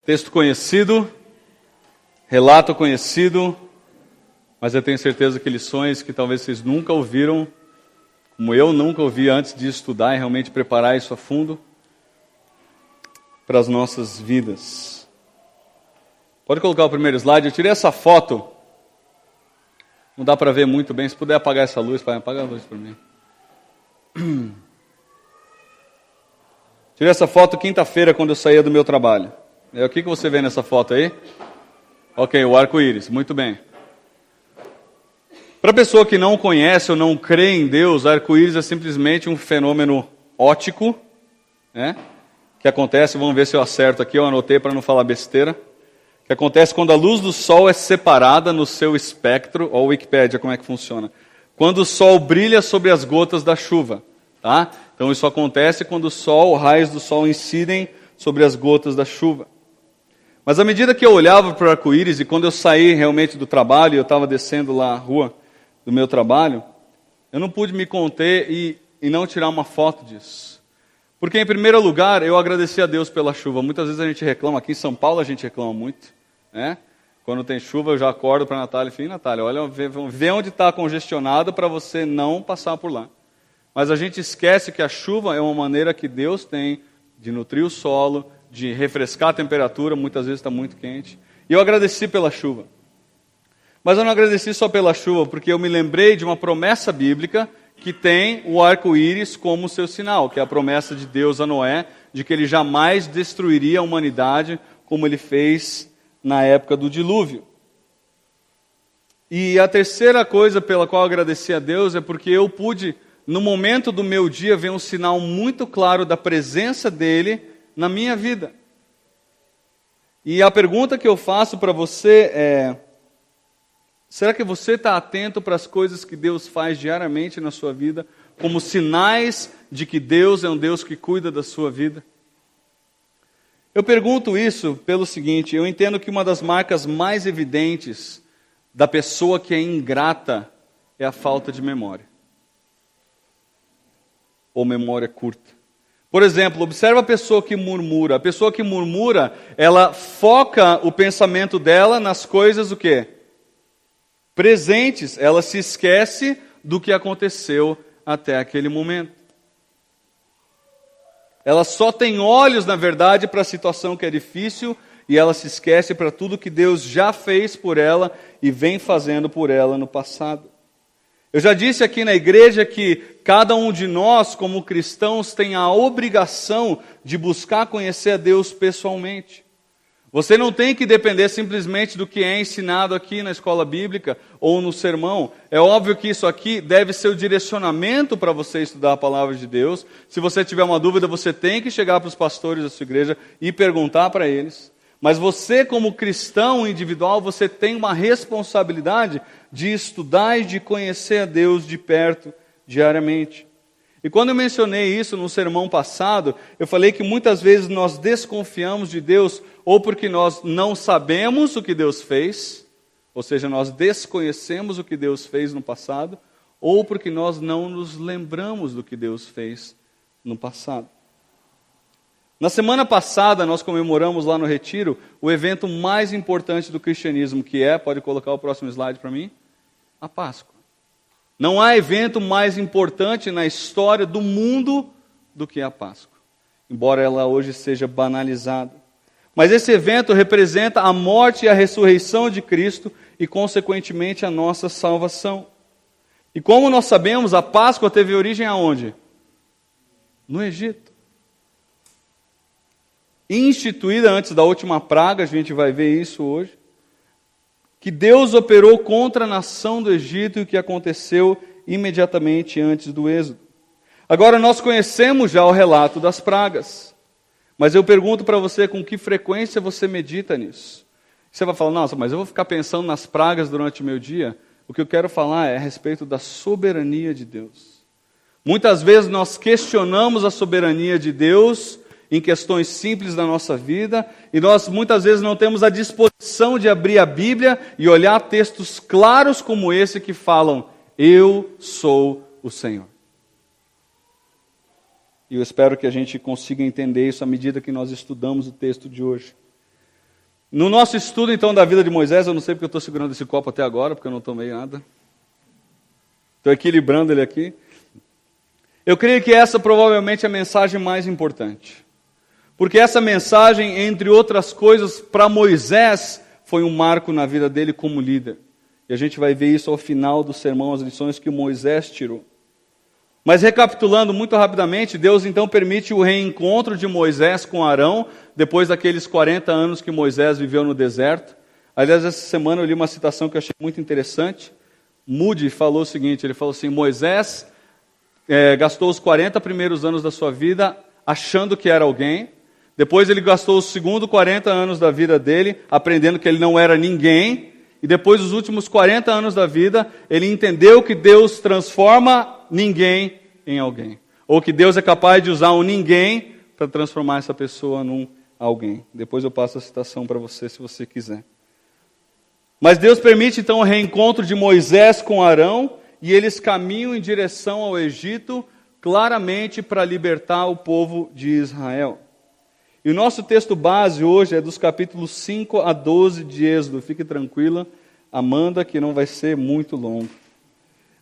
Texto conhecido, relato conhecido, mas eu tenho certeza que lições que talvez vocês nunca ouviram, como eu nunca ouvi antes de estudar e realmente preparar isso a fundo para as nossas vidas. Pode colocar o primeiro slide. Eu tirei essa foto, não dá para ver muito bem, se puder apagar essa luz, apaga a luz para mim. Tirei essa foto quinta-feira quando eu saía do meu trabalho. O que você vê nessa foto aí? Ok, o arco-íris, muito bem. Para a pessoa que não conhece ou não crê em Deus, o arco-íris é simplesmente um fenômeno óptico, né? Que acontece, vamos ver se eu acerto aqui, eu anotei para não falar besteira, que acontece quando a luz do sol é separada no seu espectro, ou Wikipédia, como é que funciona? Quando o sol brilha sobre as gotas da chuva, tá? Então isso acontece quando os raios do sol incidem sobre as gotas da chuva. Mas à medida que eu olhava para o arco-íris, e quando eu saí realmente do trabalho, eu estava descendo lá a rua do meu trabalho, eu não pude me conter e não tirar uma foto disso. Porque, em primeiro lugar, eu agradeci a Deus pela chuva. Muitas vezes a gente reclama, aqui em São Paulo a gente reclama muito, né? Quando tem chuva, eu já acordo para a Natália e falo, Natália, olha, vê onde está congestionado para você não passar por lá. Mas a gente esquece que a chuva é uma maneira que Deus tem de nutrir o solo, de refrescar a temperatura, muitas vezes está muito quente. E eu agradeci pela chuva. Mas eu não agradeci só pela chuva, porque eu me lembrei de uma promessa bíblica que tem o arco-íris como seu sinal, que é a promessa de Deus a Noé, de que ele jamais destruiria a humanidade como ele fez na época do dilúvio. E a terceira coisa pela qual eu agradeci a Deus é porque eu pude, no momento do meu dia, ver um sinal muito claro da presença dele na minha vida. E a pergunta que eu faço para você é: será que você está atento para as coisas que Deus faz diariamente na sua vida, como sinais de que Deus é um Deus que cuida da sua vida? Eu pergunto isso pelo seguinte: eu entendo que uma das marcas mais evidentes da pessoa que é ingrata é a falta de memória. Ou memória curta. Por exemplo, observa a pessoa que murmura. A pessoa que murmura, ela foca o pensamento dela nas coisas o quê? Presentes. Ela se esquece do que aconteceu até aquele momento. Ela só tem olhos, na verdade, para a situação que é difícil e ela se esquece para tudo que Deus já fez por ela e vem fazendo por ela no passado. Eu já disse aqui na igreja que cada um de nós, como cristãos, tem a obrigação de buscar conhecer a Deus pessoalmente. Você não tem que depender simplesmente do que é ensinado aqui na escola bíblica ou no sermão. É óbvio que isso aqui deve ser o direcionamento para você estudar a palavra de Deus. Se você tiver uma dúvida, você tem que chegar para os pastores da sua igreja e perguntar para eles. Mas você, como cristão individual, você tem uma responsabilidade de estudar e de conhecer a Deus de perto diariamente. E quando eu mencionei isso no sermão passado, eu falei que muitas vezes nós desconfiamos de Deus ou porque nós não sabemos o que Deus fez, ou seja, nós desconhecemos o que Deus fez no passado, ou porque nós não nos lembramos do que Deus fez no passado. Na semana passada, nós comemoramos lá no Retiro o evento mais importante do cristianismo, que é, pode colocar o próximo slide para mim, a Páscoa. Não há evento mais importante na história do mundo do que a Páscoa, embora ela hoje seja banalizada. Mas esse evento representa a morte e a ressurreição de Cristo e, consequentemente, a nossa salvação. E como nós sabemos, a Páscoa teve origem aonde? No Egito. Instituída antes da última praga, a gente vai ver isso hoje, que Deus operou contra a nação do Egito e o que aconteceu imediatamente antes do Êxodo. Agora, nós conhecemos já o relato das pragas, mas eu pergunto para você com que frequência você medita nisso. Você vai falar, nossa, mas eu vou ficar pensando nas pragas durante o meu dia? O que eu quero falar é a respeito da soberania de Deus. Muitas vezes nós questionamos a soberania de Deus em questões simples da nossa vida, e nós muitas vezes não temos a disposição de abrir a Bíblia e olhar textos claros como esse que falam, eu sou o Senhor. E eu espero que a gente consiga entender isso à medida que nós estudamos o texto de hoje. No nosso estudo, então, da vida de Moisés, eu não sei porque eu estou segurando esse copo até agora, porque eu não tomei nada. Estou equilibrando ele aqui. Eu creio que essa provavelmente é a mensagem mais importante. Porque essa mensagem, entre outras coisas, para Moisés, foi um marco na vida dele como líder. E a gente vai ver isso ao final do sermão, as lições que Moisés tirou. Mas recapitulando muito rapidamente, Deus então permite o reencontro de Moisés com Arão, depois daqueles 40 anos que Moisés viveu no deserto. Aliás, essa semana eu li uma citação que eu achei muito interessante. Moody falou o seguinte, ele falou assim, Moisés gastou os 40 primeiros anos da sua vida achando que era alguém, depois ele gastou os segundos 40 anos da vida dele aprendendo que ele não era ninguém, e depois os últimos 40 anos da vida ele entendeu que Deus transforma ninguém em alguém, ou que Deus é capaz de usar um ninguém para transformar essa pessoa num alguém. Depois eu passo a citação para você se você quiser. Mas Deus permite então o reencontro de Moisés com Arão, e eles caminham em direção ao Egito, claramente para libertar o povo de Israel. E o nosso texto base hoje é dos capítulos 5 a 12 de Êxodo. Fique tranquila, Amanda, que não vai ser muito longo.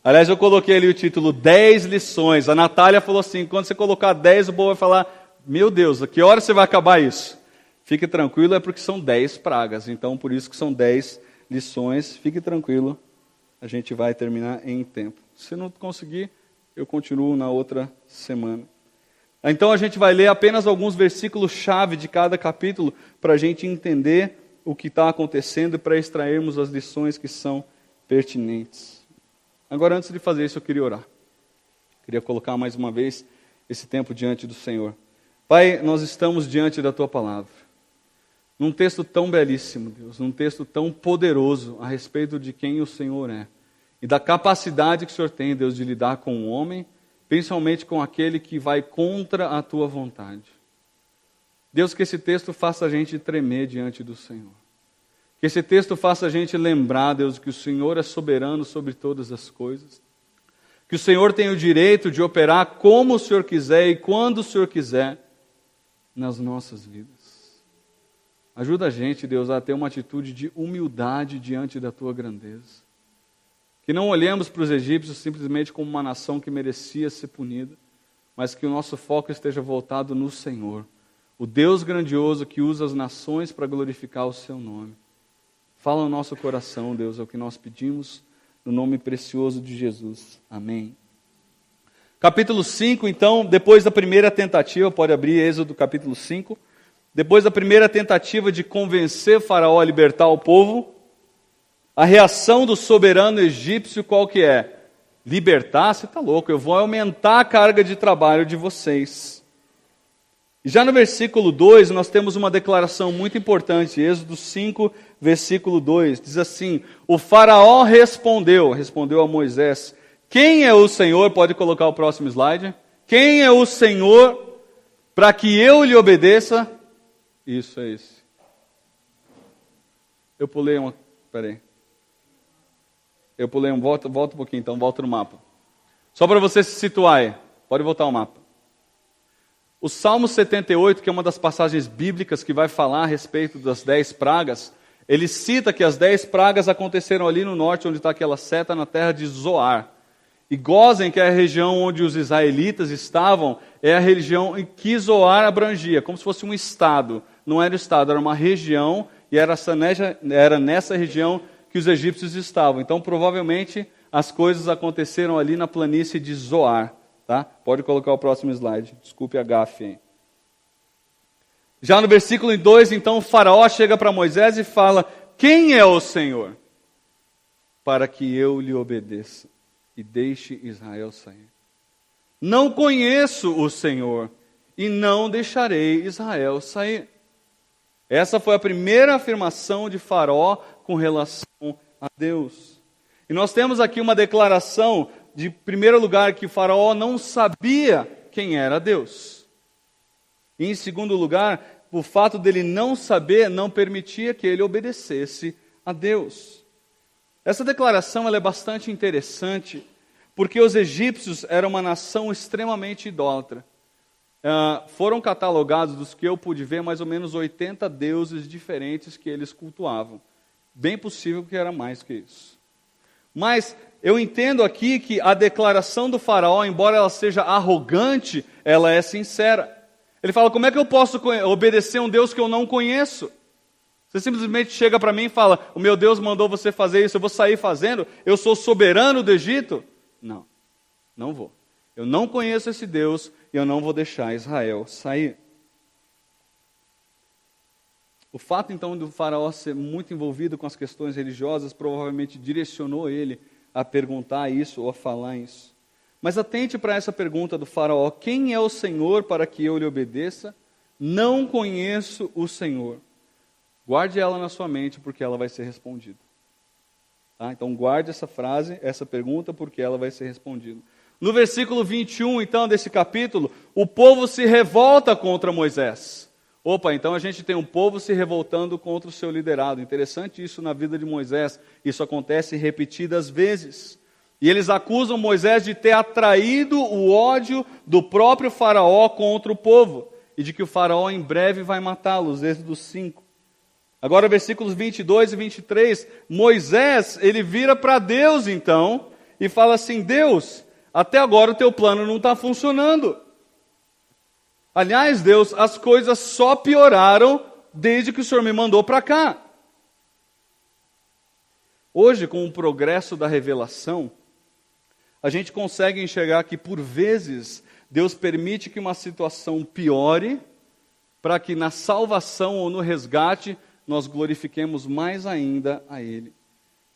Aliás, eu coloquei ali o título 10 lições. A Natália falou assim, quando você colocar 10, o povo vai falar, meu Deus, a que hora você vai acabar isso? Fique tranquilo, é porque são 10 pragas, então por isso que são 10 lições. Fique tranquilo, a gente vai terminar em tempo. Se não conseguir, eu continuo na outra semana. Então a gente vai ler apenas alguns versículos-chave de cada capítulo para a gente entender o que está acontecendo e para extrairmos as lições que são pertinentes. Agora, antes de fazer isso, eu queria orar. Queria colocar mais uma vez esse tempo diante do Senhor. Pai, nós estamos diante da Tua Palavra. Num texto tão belíssimo, Deus, num texto tão poderoso a respeito de quem o Senhor é. E da capacidade que o Senhor tem, Deus, de lidar com o homem, principalmente com aquele que vai contra a Tua vontade. Deus, que esse texto faça a gente tremer diante do Senhor. Que esse texto faça a gente lembrar, Deus, que o Senhor é soberano sobre todas as coisas. Que o Senhor tem o direito de operar como o Senhor quiser e quando o Senhor quiser nas nossas vidas. Ajuda a gente, Deus, a ter uma atitude de humildade diante da Tua grandeza. Que não olhemos para os egípcios simplesmente como uma nação que merecia ser punida, mas que o nosso foco esteja voltado no Senhor, o Deus grandioso que usa as nações para glorificar o Seu nome. Fala no nosso coração, Deus, é o que nós pedimos, no nome precioso de Jesus. Amém. Capítulo 5, então, depois da primeira tentativa, pode abrir Êxodo capítulo 5, depois da primeira tentativa de convencer Faraó a libertar o povo, a reação do soberano egípcio qual que é? Libertar? Você está louco, eu vou aumentar a carga de trabalho de vocês. E já no versículo 2, nós temos uma declaração muito importante, Êxodo 5, versículo 2, diz assim, o faraó respondeu a Moisés, quem é o Senhor? Pode colocar o próximo slide. Quem é o Senhor para que eu lhe obedeça? Isso, é esse. Eu pulei uma, peraí. Eu pulei um, volta um pouquinho, então volta no mapa. Só para você se situar aí, pode voltar o mapa. O Salmo 78, que é uma das passagens bíblicas que vai falar a respeito das 10 pragas, ele cita que as 10 pragas aconteceram ali no norte, onde está aquela seta, na terra de Zoar. E Gósen, que é a região onde os israelitas estavam, é a região em que Zoar abrangia, como se fosse um estado. Não era um estado, era uma região, e era nessa região que os egípcios estavam. Então, provavelmente, as coisas aconteceram ali na planície de Zoar. Tá? Pode colocar o próximo slide. Desculpe a gafe aí. Já no versículo 2, então, o faraó chega para Moisés e fala, quem é o Senhor? Para que eu lhe obedeça e deixe Israel sair. Não conheço o Senhor e não deixarei Israel sair. Essa foi a primeira afirmação de Faraó com relação a Deus. E nós temos aqui uma declaração de, em primeiro lugar, que Faraó não sabia quem era Deus. E, em segundo lugar, o fato dele não saber não permitia que ele obedecesse a Deus. Essa declaração ela é bastante interessante, porque os egípcios eram uma nação extremamente idólatra. foram catalogados, dos que eu pude ver, mais ou menos 80 deuses diferentes que eles cultuavam. Bem possível que era mais que isso. Mas eu entendo aqui que a declaração do faraó, embora ela seja arrogante, ela é sincera. Ele fala, como é que eu posso obedecer um Deus que eu não conheço? Você simplesmente chega para mim e fala, o meu Deus mandou você fazer isso, eu vou sair fazendo? Eu sou soberano do Egito? Não, não vou. Eu não conheço esse Deus e eu não vou deixar Israel sair. O fato, então, do faraó ser muito envolvido com as questões religiosas provavelmente direcionou ele a perguntar isso ou a falar isso. Mas atente para essa pergunta do faraó: quem é o Senhor para que eu lhe obedeça? Não conheço o Senhor. Guarde ela na sua mente, porque ela vai ser respondida. Tá? Então guarde essa frase, essa pergunta, porque ela vai ser respondida. No versículo 21, então, desse capítulo, o povo se revolta contra Moisés. Opa, então a gente tem um povo se revoltando contra o seu liderado. Interessante isso na vida de Moisés. Isso acontece repetidas vezes. E eles acusam Moisés de ter atraído o ódio do próprio faraó contra o povo. E de que o faraó em breve vai matá-los, Êxodo 5. Agora, versículos 22 e 23, Moisés, ele vira para Deus então, e fala assim: Deus, até agora o teu plano não está funcionando. Aliás, Deus, as coisas só pioraram desde que o Senhor me mandou para cá. Hoje, com o progresso da revelação, a gente consegue enxergar que, por vezes, Deus permite que uma situação piore, para que na salvação ou no resgate, nós glorifiquemos mais ainda a Ele.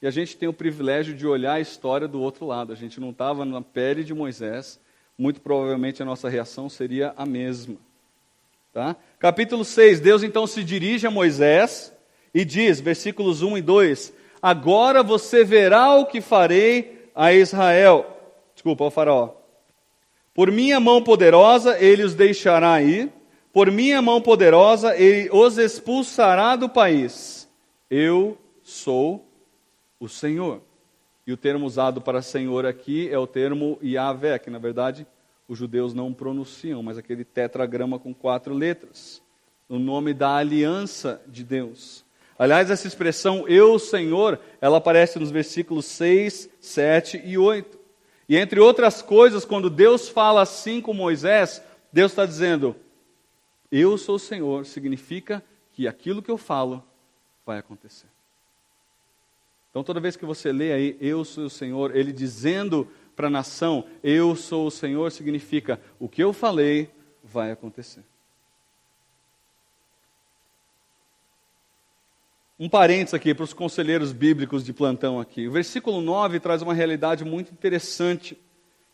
E a gente tem o privilégio de olhar a história do outro lado. A gente não estava na pele de Moisés, muito provavelmente a nossa reação seria a mesma. Tá? Capítulo 6, Deus então se dirige a Moisés e diz, versículos 1 e 2, agora você verá o que farei a Israel. Desculpa, ao faraó. Por minha mão poderosa ele os deixará ir, por minha mão poderosa ele os expulsará do país. Eu sou o Senhor. E o termo usado para Senhor aqui é o termo Yahvé, que na verdade os judeus não pronunciam, mas aquele tetragrama com 4 letras. O nome da aliança de Deus. Aliás, essa expressão Eu, Senhor, ela aparece nos versículos 6, 7 e 8. E entre outras coisas, quando Deus fala assim com Moisés, Deus está dizendo, eu sou o Senhor, significa que aquilo que eu falo vai acontecer. Então toda vez que você lê aí, eu sou o Senhor, ele dizendo para a nação, eu sou o Senhor, significa o que eu falei vai acontecer. Um parênteses aqui para os conselheiros bíblicos de plantão aqui. O versículo 9 traz uma realidade muito interessante,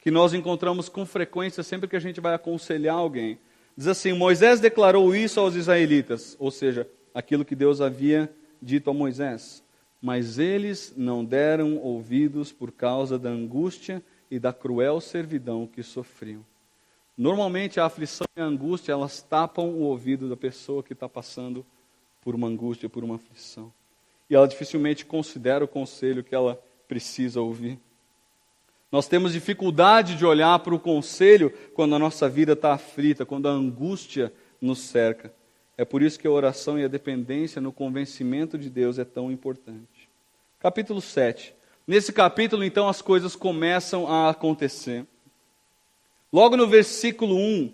que nós encontramos com frequência sempre que a gente vai aconselhar alguém. Diz assim, Moisés declarou isso aos israelitas, ou seja, aquilo que Deus havia dito a Moisés. Mas eles não deram ouvidos por causa da angústia e da cruel servidão que sofriam. Normalmente a aflição e a angústia, elas tapam o ouvido da pessoa que está passando por uma angústia, por uma aflição. E ela dificilmente considera o conselho que ela precisa ouvir. Nós temos dificuldade de olhar para o conselho quando a nossa vida está aflita, quando a angústia nos cerca. É por isso que a oração e a dependência no convencimento de Deus é tão importante. Capítulo 7. Nesse capítulo, então, as coisas começam a acontecer. Logo no versículo 1,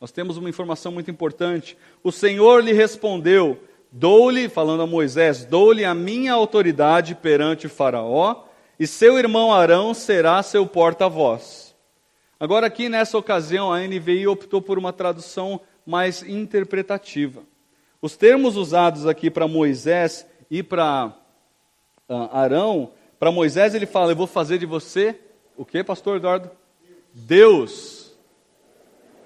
nós temos uma informação muito importante. O Senhor lhe respondeu, dou-lhe, falando a Moisés, dou-lhe a minha autoridade perante o faraó, e seu irmão Arão será seu porta-voz. Agora aqui nessa ocasião a NVI optou por uma tradução mais interpretativa. Os termos usados aqui para Moisés e para Arão, para Moisés ele fala, eu vou fazer de você, o que, pastor Eduardo? Deus.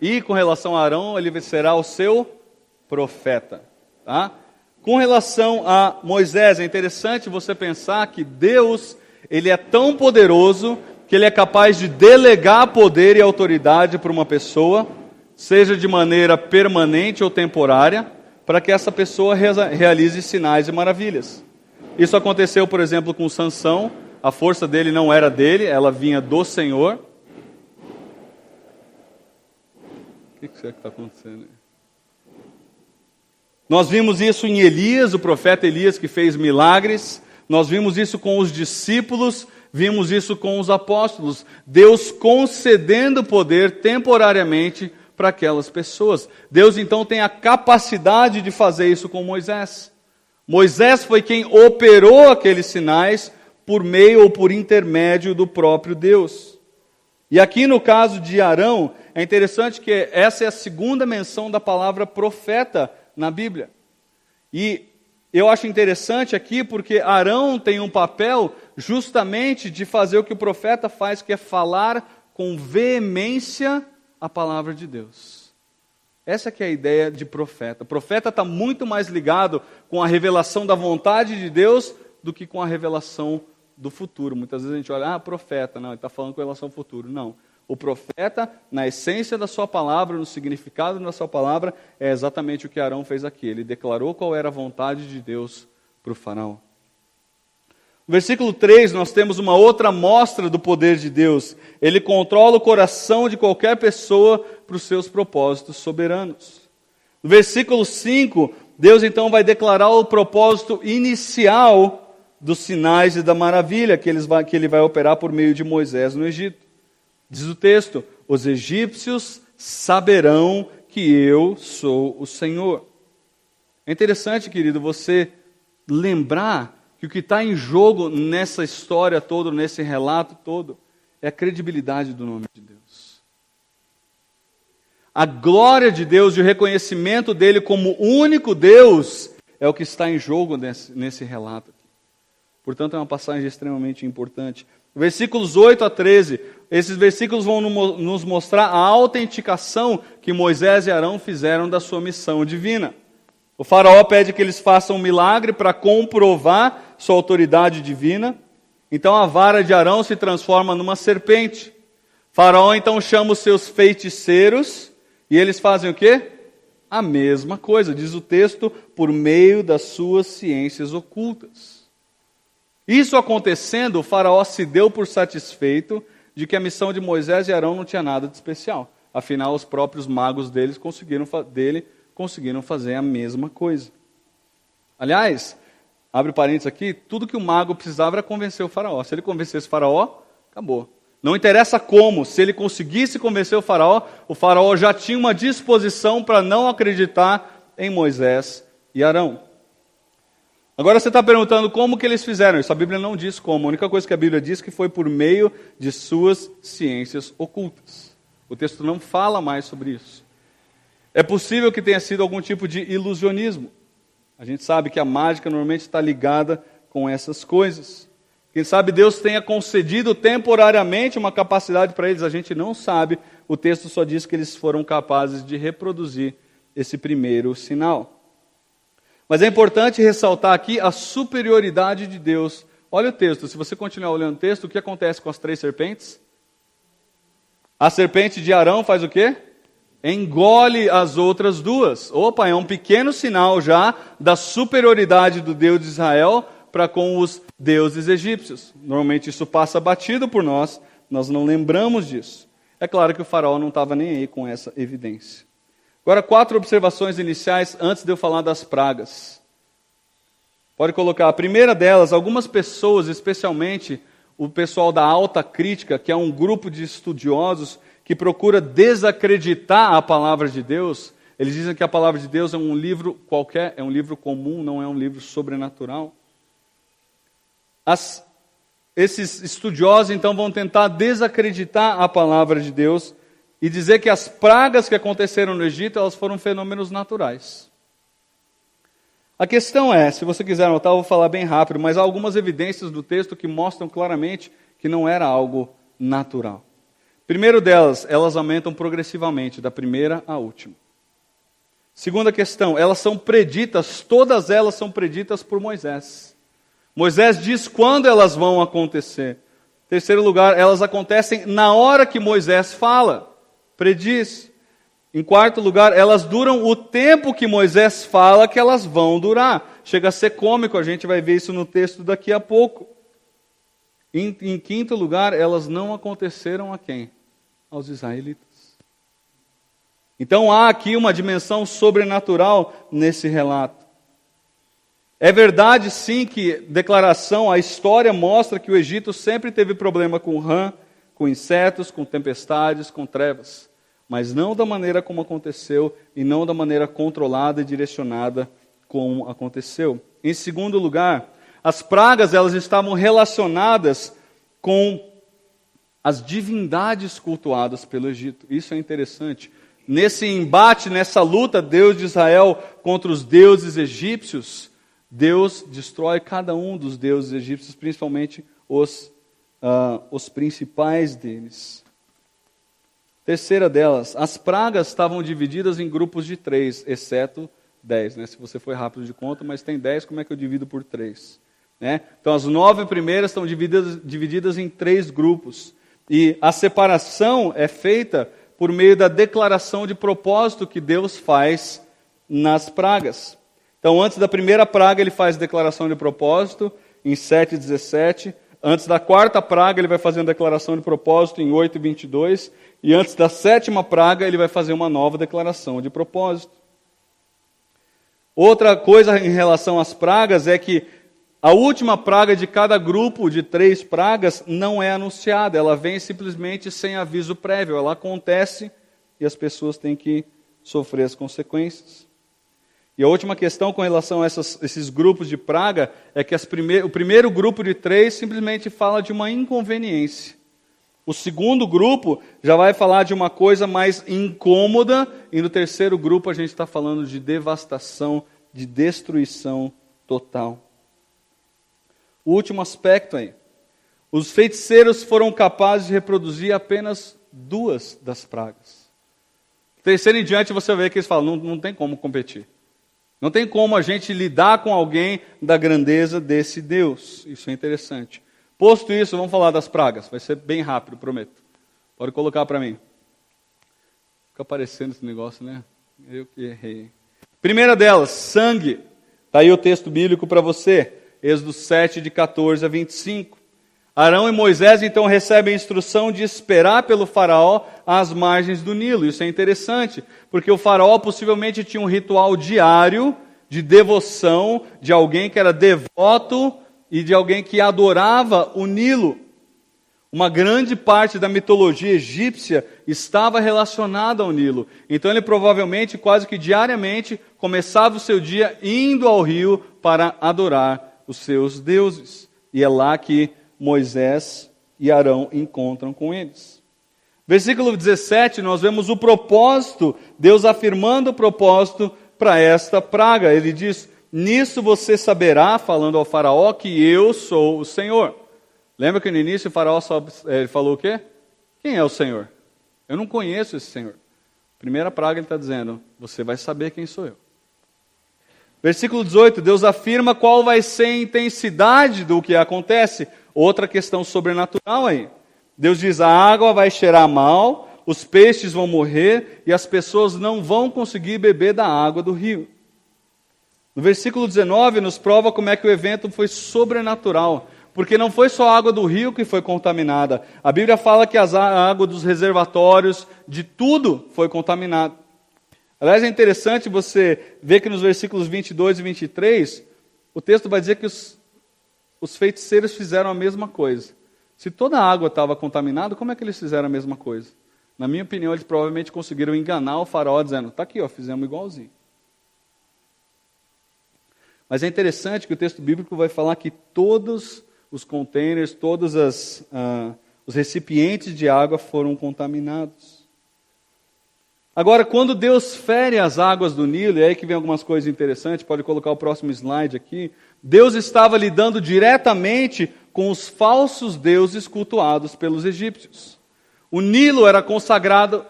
E com relação a Arão, ele será o seu profeta. Tá? Com relação a Moisés, é interessante você pensar que Deus, ele é tão poderoso que ele é capaz de delegar poder e autoridade para uma pessoa, seja de maneira permanente ou temporária, para que essa pessoa realize sinais e maravilhas. Isso aconteceu, por exemplo, com Sansão. A força dele não era dele, ela vinha do Senhor. O que será que está acontecendo? Nós vimos isso em Elias, o profeta Elias, que fez milagres. Nós vimos isso com os discípulos, vimos isso com os apóstolos. Deus concedendo poder temporariamente para aquelas pessoas. Deus então tem a capacidade de fazer isso com Moisés. Moisés foi quem operou aqueles sinais por meio ou por intermédio do próprio Deus. E aqui no caso de Arão, é interessante que essa é a segunda menção da palavra profeta na Bíblia. E eu acho interessante aqui porque Arão tem um papel justamente de fazer o que o profeta faz, que é falar com veemência a palavra de Deus. Essa que é a ideia de profeta. O profeta está muito mais ligado com a revelação da vontade de Deus do que com a revelação do futuro. Muitas vezes a gente olha, profeta, não, ele está falando com relação ao futuro. Não. O profeta, na essência da sua palavra, no significado da sua palavra, é exatamente o que Arão fez aqui. Ele declarou qual era a vontade de Deus para o faraó. No versículo 3, nós temos uma outra mostra do poder de Deus. Ele controla o coração de qualquer pessoa para os seus propósitos soberanos. No versículo 5, Deus então vai declarar o propósito inicial dos sinais e da maravilha que ele vai operar por meio de Moisés no Egito. Diz o texto, os egípcios saberão que eu sou o Senhor. É interessante, querido, você lembrar que o que está em jogo nessa história toda, nesse relato todo, é a credibilidade do nome de Deus. A glória de Deus e o reconhecimento dele como único Deus é o que está em jogo nesse relato aqui. Portanto, é uma passagem extremamente importante. Versículos 8 a 13, esses versículos vão nos mostrar a autenticação que Moisés e Arão fizeram da sua missão divina. O faraó pede que eles façam um milagre para comprovar sua autoridade divina. Então a vara de Arão se transforma numa serpente. Faraó então chama os seus feiticeiros e eles fazem o quê? A mesma coisa, diz o texto, por meio das suas ciências ocultas. Isso acontecendo, o faraó se deu por satisfeito de que a missão de Moisés e Arão não tinha nada de especial. Afinal, os próprios magos dele conseguiram fazer a mesma coisa. Aliás, abre parênteses aqui, tudo que o mago precisava era convencer o faraó. Se ele convencesse o faraó, acabou. Não interessa como, se ele conseguisse convencer o faraó já tinha uma disposição para não acreditar em Moisés e Arão. Agora você está perguntando como que eles fizeram isso. A Bíblia não diz como. A única coisa que a Bíblia diz é que foi por meio de suas ciências ocultas. O texto não fala mais sobre isso. É possível que tenha sido algum tipo de ilusionismo. A gente sabe que a mágica normalmente está ligada com essas coisas. Quem sabe Deus tenha concedido temporariamente uma capacidade para eles. A gente não sabe. O texto só diz que eles foram capazes de reproduzir esse primeiro sinal. Mas é importante ressaltar aqui a superioridade de Deus. Olha o texto, se você continuar olhando o texto, o que acontece com as 3 serpentes? A serpente de Arão faz o quê? Engole as outras 2. Opa, é um pequeno sinal já da superioridade do Deus de Israel para com os deuses egípcios. Normalmente isso passa batido por nós não lembramos disso. É claro que o faraó não estava nem aí com essa evidência. Agora, 4 observações iniciais antes de eu falar das pragas. Pode colocar. A primeira delas, algumas pessoas, especialmente o pessoal da alta crítica, que é um grupo de estudiosos que procura desacreditar a palavra de Deus, eles dizem que a palavra de Deus é um livro qualquer, é um livro comum, não é um livro sobrenatural. Esses estudiosos, então, vão tentar desacreditar a palavra de Deus e dizer que as pragas que aconteceram no Egito, elas foram fenômenos naturais. A questão é, se você quiser anotar, eu vou falar bem rápido, mas há algumas evidências do texto que mostram claramente que não era algo natural. Primeiro delas, elas aumentam progressivamente, da primeira à última. Segunda questão, elas são preditas, todas elas são preditas por Moisés. Moisés diz quando elas vão acontecer. Terceiro lugar, elas acontecem na hora que Moisés fala. Prediz. Em quarto lugar, elas duram o tempo que Moisés fala que elas vão durar. Chega a ser cômico, a gente vai ver isso no texto daqui a pouco. Em quinto lugar, elas não aconteceram a quem? Aos israelitas. Então há aqui uma dimensão sobrenatural nesse relato. É verdade sim que a história mostra que o Egito sempre teve problema com rã, com insetos, com tempestades, com trevas. Mas não da maneira como aconteceu e não da maneira controlada e direcionada como aconteceu. Em segundo lugar, as pragas elas estavam relacionadas com as divindades cultuadas pelo Egito. Isso é interessante. Nesse embate, nessa luta, Deus de Israel contra os deuses egípcios, Deus destrói cada um dos deuses egípcios, principalmente os principais deles. Terceira delas, as pragas estavam divididas em grupos de 3, exceto 10. Né? Se você foi rápido de conta, mas tem 10, como é que eu divido por 3? Né? Então as 9 primeiras estão divididas em 3 grupos. E a separação é feita por meio da declaração de propósito que Deus faz nas pragas. Então, antes da primeira praga, ele faz declaração de propósito, em 7:17. Antes da quarta praga, ele vai fazer uma declaração de propósito, em 8:22. E antes da 7ª praga, ele vai fazer uma nova declaração de propósito. Outra coisa em relação às pragas é que a última praga de cada grupo de 3 pragas não é anunciada, ela vem simplesmente sem aviso prévio, ela acontece e as pessoas têm que sofrer as consequências. E a última questão com relação a esses grupos de praga é que o primeiro grupo de 3 simplesmente fala de uma inconveniência. O segundo grupo já vai falar de uma coisa mais incômoda, e no terceiro grupo a gente está falando de devastação, de destruição total. O último aspecto aí. Os feiticeiros foram capazes de reproduzir apenas 2 das pragas. Terceiro em diante você vê que eles falam, não tem como competir. Não tem como a gente lidar com alguém da grandeza desse Deus. Isso é interessante. Posto isso, vamos falar das pragas. Vai ser bem rápido, prometo. Pode colocar para mim. Fica aparecendo esse negócio, né? Eu que errei. Primeira delas, sangue. Está aí o texto bíblico para você. Êxodo 7, de 14 a 25. Arão e Moisés então recebem a instrução de esperar pelo faraó às margens do Nilo. Isso é interessante, porque o faraó possivelmente tinha um ritual diário de devoção de alguém que era devoto e de alguém que adorava o Nilo. Uma grande parte da mitologia egípcia estava relacionada ao Nilo. Então ele provavelmente, quase que diariamente, começava o seu dia indo ao rio para adorar os seus deuses. E é lá que Moisés e Arão encontram com eles. Versículo 17, nós vemos o propósito, Deus afirmando o propósito para esta praga. Ele diz, nisso você saberá, falando ao faraó, que eu sou o Senhor. Lembra que no início o faraó ele falou o quê? Quem é o Senhor? Eu não conheço esse Senhor. Primeira praga ele está dizendo, você vai saber quem sou eu. Versículo 18, Deus afirma qual vai ser a intensidade do que acontece. Outra questão sobrenatural aí. Deus diz, a água vai cheirar mal, os peixes vão morrer e as pessoas não vão conseguir beber da água do rio. No versículo 19 nos prova como é que o evento foi sobrenatural. Porque não foi só a água do rio que foi contaminada. A Bíblia fala que a água dos reservatórios, de tudo foi contaminada. Aliás, é interessante você ver que nos versículos 22 e 23, o texto vai dizer que os feiticeiros fizeram a mesma coisa. Se toda a água estava contaminada, como é que eles fizeram a mesma coisa? Na minha opinião, eles provavelmente conseguiram enganar o faraó, dizendo, está aqui, ó, fizemos igualzinho. Mas é interessante que o texto bíblico vai falar que todos os containers, todos os recipientes de água foram contaminados. Agora, quando Deus fere as águas do Nilo, e aí que vem algumas coisas interessantes, pode colocar o próximo slide aqui, Deus estava lidando diretamente com os falsos deuses cultuados pelos egípcios. O Nilo era considerado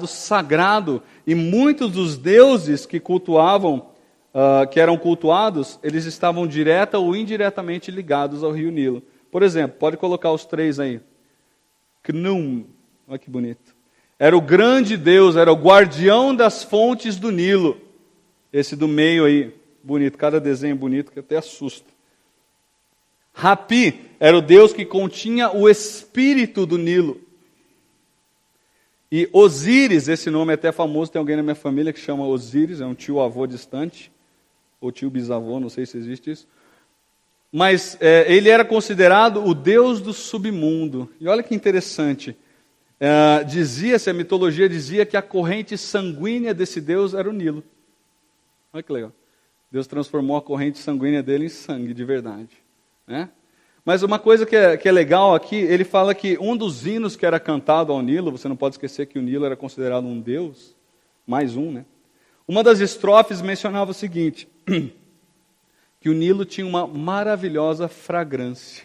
sagrado, e muitos dos deuses que que eram cultuados, eles estavam direta ou indiretamente ligados ao rio Nilo. Por exemplo, pode colocar os 3 aí. Khnum, olha que bonito. Era o grande Deus, era o guardião das fontes do Nilo. Esse do meio aí, bonito, cada desenho bonito que até assusta. Hapi era o Deus que continha o espírito do Nilo. E Osíris, esse nome é até famoso, tem alguém na minha família que chama Osíris, é um tio-avô distante, ou tio-bisavô, não sei se existe isso. Mas ele era considerado o deus do submundo. E olha que interessante, dizia-se, a mitologia dizia que a corrente sanguínea desse deus era o Nilo. Olha que legal. Deus transformou a corrente sanguínea dele em sangue de verdade, né? Mas uma coisa que é legal aqui, ele fala que um dos hinos que era cantado ao Nilo, você não pode esquecer que o Nilo era considerado um deus, mais um, né? Uma das estrofes mencionava o seguinte, que o Nilo tinha uma maravilhosa fragrância.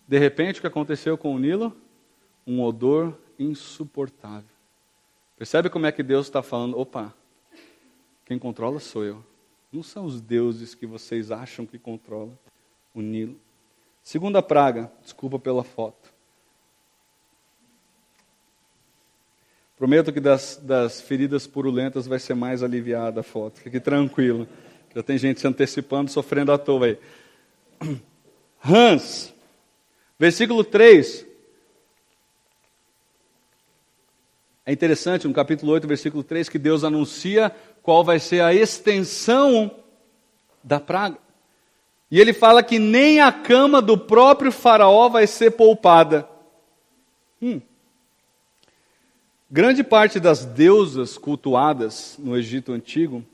De repente, o que aconteceu com o Nilo? Um odor insuportável. Percebe como é que Deus está falando? Opa, quem controla sou eu. Não são os deuses que vocês acham que controlam o Nilo. Segunda praga, desculpa pela foto. Prometo que das feridas purulentas vai ser mais aliviada a foto. Fique tranquilo. Já tem gente se antecipando, sofrendo à toa aí. Rãs, versículo 3. É interessante, no capítulo 8, versículo 3, que Deus anuncia qual vai ser a extensão da praga. E ele fala que nem a cama do próprio faraó vai ser poupada. Grande parte das deusas cultuadas no Egito Antigo,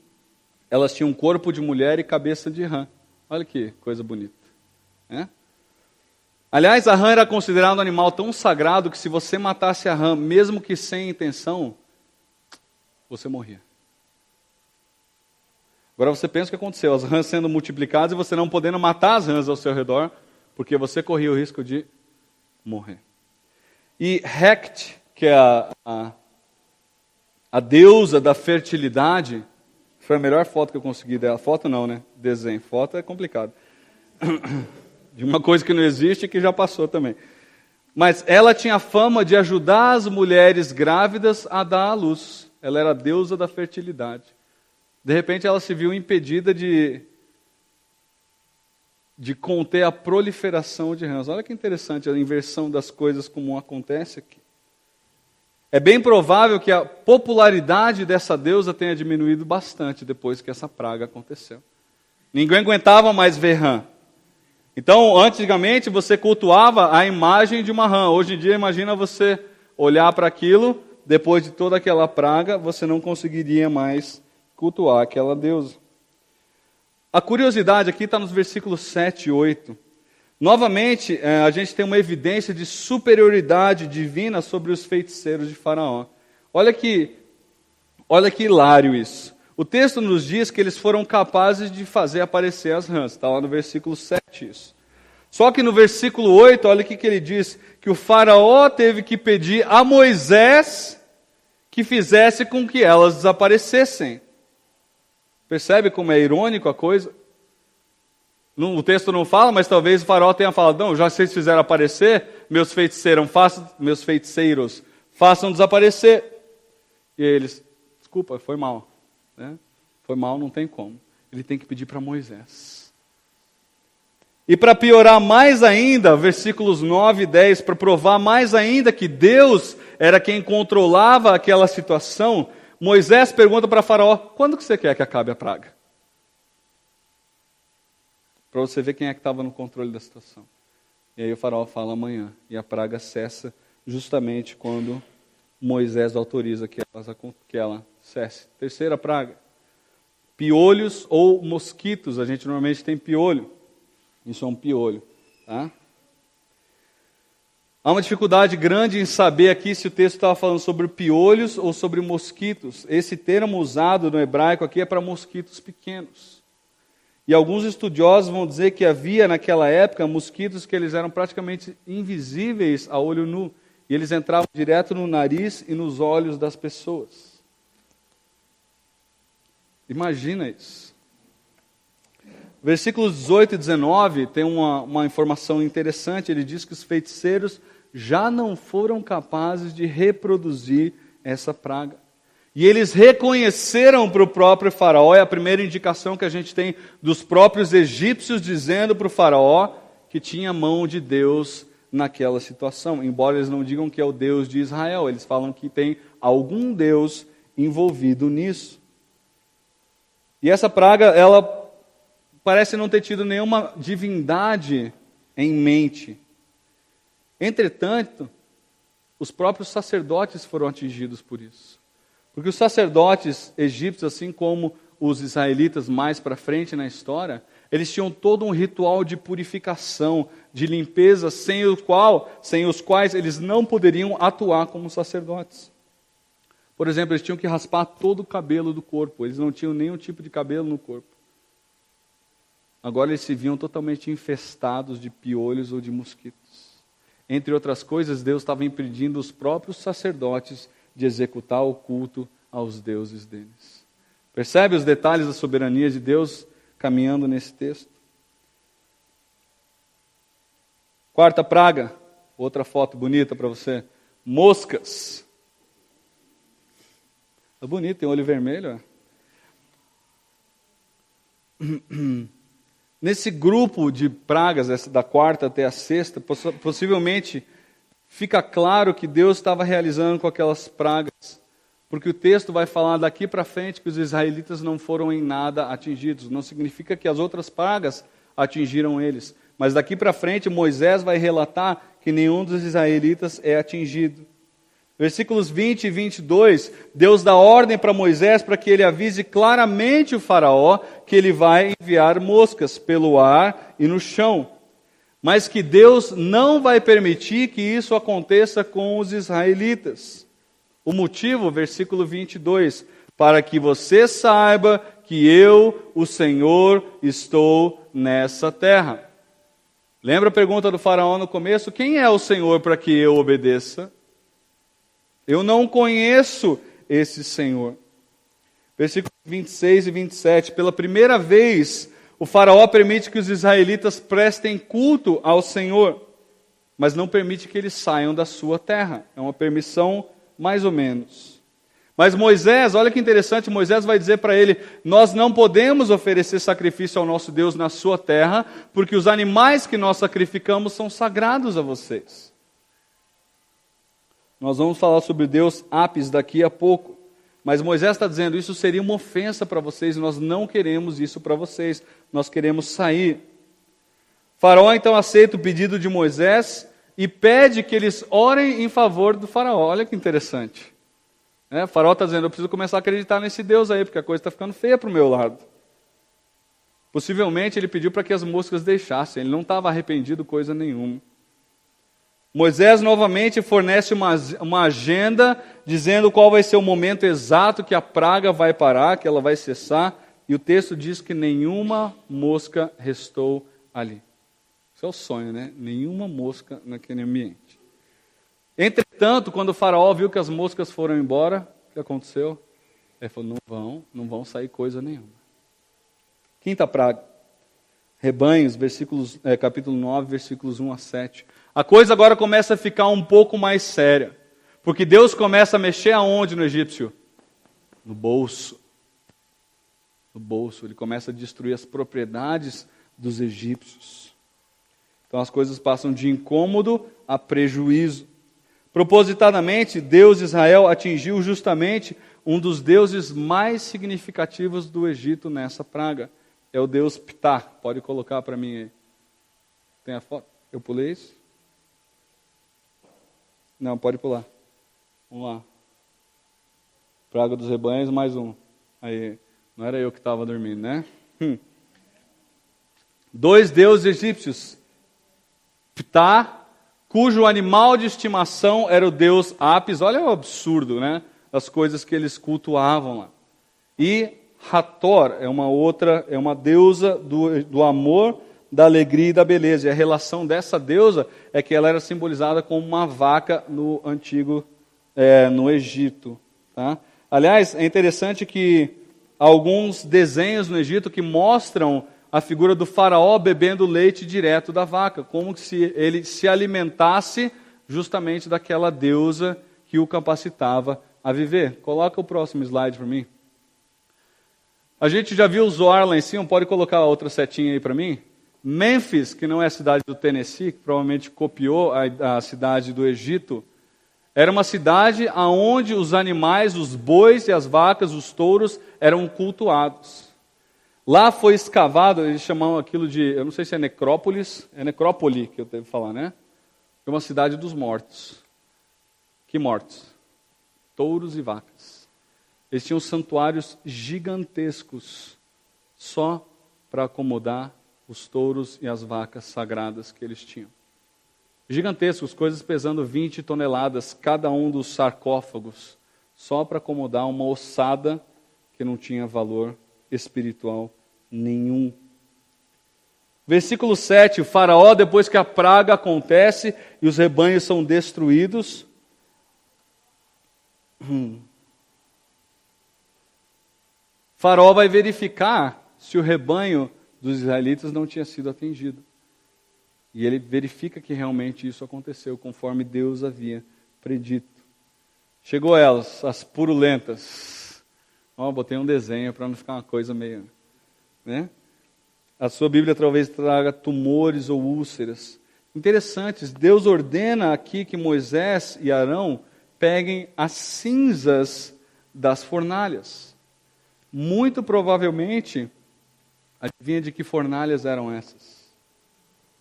elas tinham corpo de mulher e cabeça de rã. Olha que coisa bonita, né? Aliás, a rã era considerada um animal tão sagrado que se você matasse a rã, mesmo que sem intenção, você morria. Agora você pensa o que aconteceu, as rãs sendo multiplicadas e você não podendo matar as rãs ao seu redor, porque você corria o risco de morrer. E Hekt, que é a deusa da fertilidade, foi a melhor foto que eu consegui dela. Foto não, né? Desenho. Foto é complicado. De uma coisa que não existe e que já passou também. Mas ela tinha fama de ajudar as mulheres grávidas a dar à luz. Ela era a deusa da fertilidade. De repente ela se viu impedida de conter a proliferação de rãs. Olha que interessante a inversão das coisas como acontece aqui. É bem provável que a popularidade dessa deusa tenha diminuído bastante depois que essa praga aconteceu. Ninguém aguentava mais ver rã. Então, antigamente você cultuava a imagem de uma rã. Hoje em dia, imagina você olhar para aquilo, depois de toda aquela praga, você não conseguiria mais cultuar aquela deusa. A curiosidade aqui está nos versículos 7 e 8. Novamente, a gente tem uma evidência de superioridade divina sobre os feiticeiros de Faraó. Olha que hilário isso. O texto nos diz que eles foram capazes de fazer aparecer as rãs. Está lá no versículo 7 isso. Só que no versículo 8, olha o que ele diz. Que o Faraó teve que pedir a Moisés que fizesse com que elas desaparecessem. Percebe como é irônico a coisa? O texto não fala, mas talvez o faraó tenha falado, não, já que vocês fizeram aparecer, meus feiticeiros, façam desaparecer. E eles, desculpa, foi mal. Né? Foi mal, não tem como. Ele tem que pedir para Moisés. E para piorar mais ainda, versículos 9 e 10, para provar mais ainda que Deus era quem controlava aquela situação, Moisés pergunta para Faraó, quando que você quer que acabe a praga? Para você ver quem é que estava no controle da situação. E aí o faraó fala amanhã. E a praga cessa justamente quando Moisés autoriza que ela cesse. Terceira praga. Piolhos ou mosquitos. A gente normalmente tem piolho. Isso é um piolho. Tá? Há uma dificuldade grande em saber aqui se o texto estava falando sobre piolhos ou sobre mosquitos. Esse termo usado no hebraico aqui é para mosquitos pequenos. E alguns estudiosos vão dizer que havia naquela época mosquitos que eles eram praticamente invisíveis a olho nu. E eles entravam direto no nariz e nos olhos das pessoas. Imagina isso. Versículos 18 e 19 tem uma informação interessante. Ele diz que os feiticeiros já não foram capazes de reproduzir essa praga. E eles reconheceram para o próprio faraó, é a primeira indicação que a gente tem dos próprios egípcios dizendo para o faraó que tinha a mão de Deus naquela situação. Embora eles não digam que é o Deus de Israel, eles falam que tem algum Deus envolvido nisso. E essa praga, ela parece não ter tido nenhuma divindade em mente. Entretanto, os próprios sacerdotes foram atingidos por isso. Porque os sacerdotes egípcios, assim como os israelitas mais para frente na história, eles tinham todo um ritual de purificação, de limpeza, sem os quais eles não poderiam atuar como sacerdotes. Por exemplo, eles tinham que raspar todo o cabelo do corpo, eles não tinham nenhum tipo de cabelo no corpo. Agora eles se viam totalmente infestados de piolhos ou de mosquitos. Entre outras coisas, Deus estava impedindo os próprios sacerdotes de executar o culto aos deuses deles. Percebe os detalhes da soberania de Deus caminhando nesse texto? Quarta praga, outra foto bonita para você. Moscas. É bonito, tem olho vermelho. Nesse grupo de pragas, da quarta até a sexta, possivelmente fica claro que Deus estava realizando com aquelas pragas, porque o texto vai falar daqui para frente que os israelitas não foram em nada atingidos. Não significa que as outras pragas atingiram eles, mas daqui para frente Moisés vai relatar que nenhum dos israelitas é atingido. Versículos 20 e 22, Deus dá ordem para Moisés para que ele avise claramente o faraó que ele vai enviar moscas pelo ar e no chão. Mas que Deus não vai permitir que isso aconteça com os israelitas. O motivo, versículo 22, para que você saiba que eu, o Senhor, estou nessa terra. Lembra a pergunta do faraó no começo? Quem é o Senhor para que eu obedeça? Eu não conheço esse Senhor. Versículos 26 e 27. Pela primeira vez, o faraó permite que os israelitas prestem culto ao Senhor, mas não permite que eles saiam da sua terra. É uma permissão mais ou menos. Mas Moisés, olha que interessante, Moisés vai dizer para ele, nós não podemos oferecer sacrifício ao nosso Deus na sua terra, porque os animais que nós sacrificamos são sagrados a vocês. Nós vamos falar sobre Deus Apis daqui a pouco. Mas Moisés está dizendo, isso seria uma ofensa para vocês, nós não queremos isso para vocês, nós queremos sair. Faraó então aceita o pedido de Moisés e pede que eles orem em favor do faraó. Olha que interessante. O faraó está dizendo, eu preciso começar a acreditar nesse Deus aí, porque a coisa está ficando feia para o meu lado. Possivelmente ele pediu para que as moscas deixassem, ele não estava arrependido coisa nenhuma. Moisés novamente fornece uma agenda dizendo qual vai ser o momento exato que a praga vai parar, que ela vai cessar, e o texto diz que nenhuma mosca restou ali. Isso é o sonho, né? Nenhuma mosca naquele ambiente. Entretanto, quando o faraó viu que as moscas foram embora, o que aconteceu? Ele falou, não vão sair coisa nenhuma. Quinta praga. Rebanhos, capítulo 9, versículos 1 a 7. A coisa agora começa a ficar um pouco mais séria. Porque Deus começa a mexer aonde no egípcio? No bolso. No bolso. Ele começa a destruir as propriedades dos egípcios. Então as coisas passam de incômodo a prejuízo. Propositadamente, Deus de Israel atingiu justamente um dos deuses mais significativos do Egito nessa praga. É o deus Ptah. Pode colocar para mim aí. Tem a foto? Eu pulei isso? Não, pode pular. Vamos lá. Praga dos rebanhos, mais um. Aí, não era eu que estava dormindo, né? 2 deuses egípcios. Ptah, cujo animal de estimação era o deus Apis. Olha o absurdo, né? As coisas que eles cultuavam lá. E Hathor é uma deusa do amor, da alegria e da beleza. E a relação dessa deusa é que ela era simbolizada como uma vaca no antigo, no Egito. Tá? Aliás, é interessante que alguns desenhos no Egito que mostram a figura do faraó bebendo leite direto da vaca, como se ele se alimentasse justamente daquela deusa que o capacitava a viver. Coloca o próximo slide para mim. A gente já viu o Zoar lá em cima, pode colocar a outra setinha aí para mim? Mênfis, que não é a cidade do Tennessee, que provavelmente copiou a cidade do Egito, era uma cidade onde os animais, os bois e as vacas, os touros, eram cultuados. Lá foi escavado, eles chamam aquilo de, eu não sei se é necrópolis, é necrópole que eu devo falar, né? É uma cidade dos mortos. Que mortos? Touros e vacas. Eles tinham santuários gigantescos, só para acomodar os touros e as vacas sagradas que eles tinham. Gigantescos, coisas pesando 20 toneladas, cada um dos sarcófagos, só para acomodar uma ossada que não tinha valor espiritual nenhum. Versículo 7, o faraó, depois que a praga acontece e os rebanhos são destruídos, faraó vai verificar se o rebanho dos israelitas não tinha sido atingido. E ele verifica que realmente isso aconteceu, conforme Deus havia predito. Chegou elas, as purulentas. Botei um desenho para não ficar uma coisa meio... né? A sua Bíblia talvez traga tumores ou úlceras. Interessantes, Deus ordena aqui que Moisés e Arão peguem as cinzas das fornalhas. Muito provavelmente, adivinha de que fornalhas eram essas?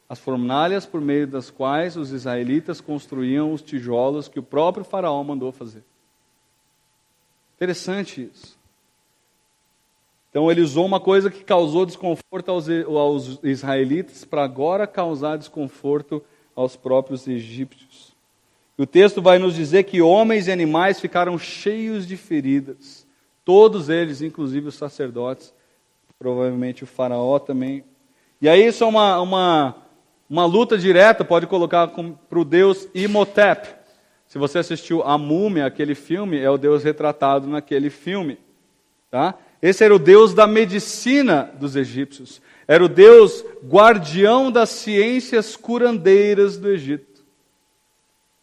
As fornalhas por meio das quais os israelitas construíam os tijolos que o próprio faraó mandou fazer. Interessante isso. Então ele usou uma coisa que causou desconforto aos israelitas para agora causar desconforto aos próprios egípcios. E o texto vai nos dizer que homens e animais ficaram cheios de feridas. Todos eles, inclusive os sacerdotes, provavelmente o faraó também. E aí isso é uma luta direta, pode colocar para o deus Imhotep. Se você assistiu A Múmia, aquele filme, é o deus retratado naquele filme. Tá? Esse era o deus da medicina dos egípcios. Era o deus guardião das ciências curandeiras do Egito.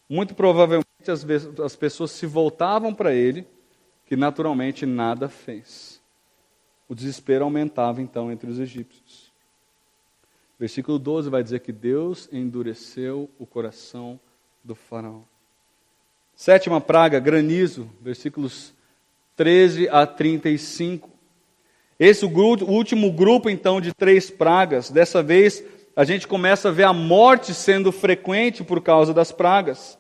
Muito provavelmente as pessoas se voltavam para ele, que naturalmente nada fez. O desespero aumentava então entre os egípcios. Versículo 12 vai dizer que Deus endureceu o coração do faraó. Sétima praga, granizo, versículos 13 a 35. Esse último grupo, então, de 3 pragas. Dessa vez, a gente começa a ver a morte sendo frequente por causa das pragas.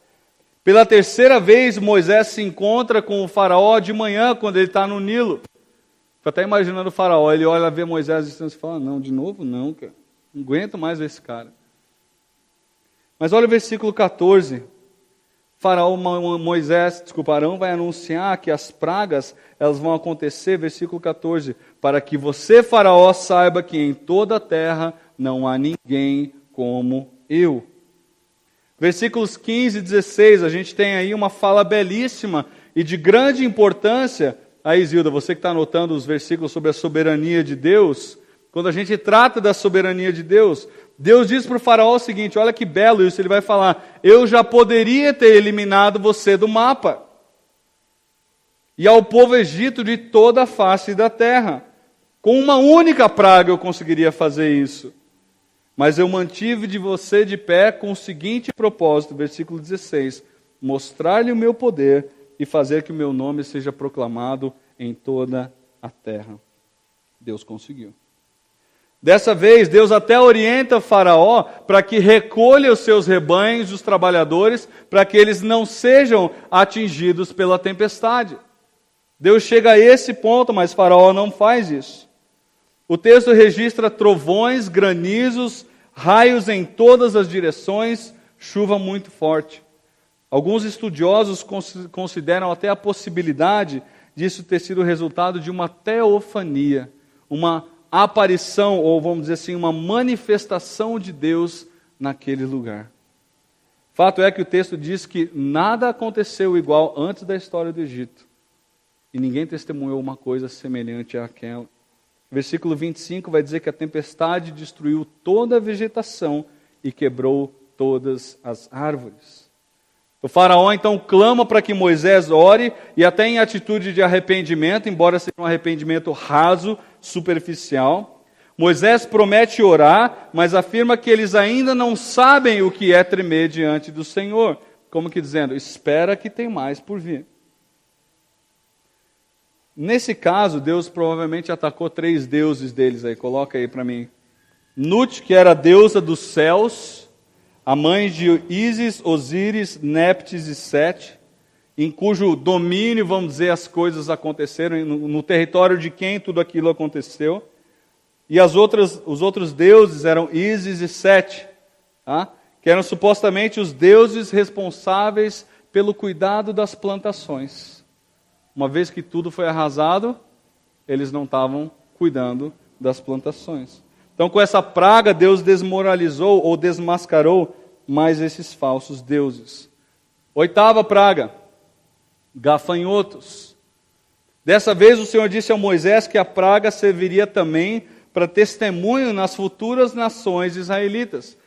Pela terceira vez, Moisés se encontra com o faraó de manhã, quando ele está no Nilo. Estou até imaginando o faraó, ele olha, vê Moisés à distância e fala, não, de novo não, cara. Não aguento mais ver esse cara. Mas olha o versículo 14. Arão vai anunciar que as pragas, elas vão acontecer, versículo 14, para que você, faraó, saiba que em toda a terra não há ninguém como eu. Versículos 15 e 16, a gente tem aí uma fala belíssima e de grande importância. Aí, Zilda, você que está anotando os versículos sobre a soberania de Deus, quando a gente trata da soberania de Deus, Deus diz para o faraó o seguinte, olha que belo isso, ele vai falar, eu já poderia ter eliminado você do mapa, e ao povo egito de toda a face da terra. Com uma única praga eu conseguiria fazer isso. Mas eu mantive de você de pé com o seguinte propósito, versículo 16, mostrar-lhe o meu poder e fazer que o meu nome seja proclamado em toda a terra. Deus conseguiu. Dessa vez, Deus até orienta o faraó para que recolha os seus rebanhos, os trabalhadores, para que eles não sejam atingidos pela tempestade. Deus chega a esse ponto, mas faraó não faz isso. O texto registra trovões, granizos, raios em todas as direções, chuva muito forte. Alguns estudiosos consideram até a possibilidade disso ter sido resultado de uma teofania, uma aparição, ou vamos dizer assim, uma manifestação de Deus naquele lugar. Fato é que o texto diz que nada aconteceu igual antes da história do Egito. E ninguém testemunhou uma coisa semelhante àquela. Versículo 25 vai dizer que a tempestade destruiu toda a vegetação e quebrou todas as árvores. O faraó então clama para que Moisés ore, e até em atitude de arrependimento, embora seja um arrependimento raso, superficial. Moisés promete orar, mas afirma que eles ainda não sabem o que é tremer diante do Senhor. Como que dizendo, espera que tem mais por vir. Nesse caso, Deus provavelmente atacou 3 deuses deles aí, coloca aí para mim. Nut, que era a deusa dos céus, a mãe de Ísis, Osíris, Néptis e Sete, em cujo domínio, vamos dizer, as coisas aconteceram, no território de quem tudo aquilo aconteceu. E os outros deuses eram Ísis e Sete, tá? Que eram supostamente os deuses responsáveis pelo cuidado das plantações. Uma vez que tudo foi arrasado, eles não estavam cuidando das plantações. Então, com essa praga, Deus desmoralizou ou desmascarou mais esses falsos deuses. 8ª praga, gafanhotos. Dessa vez o Senhor disse a Moisés que a praga serviria também para testemunho nas futuras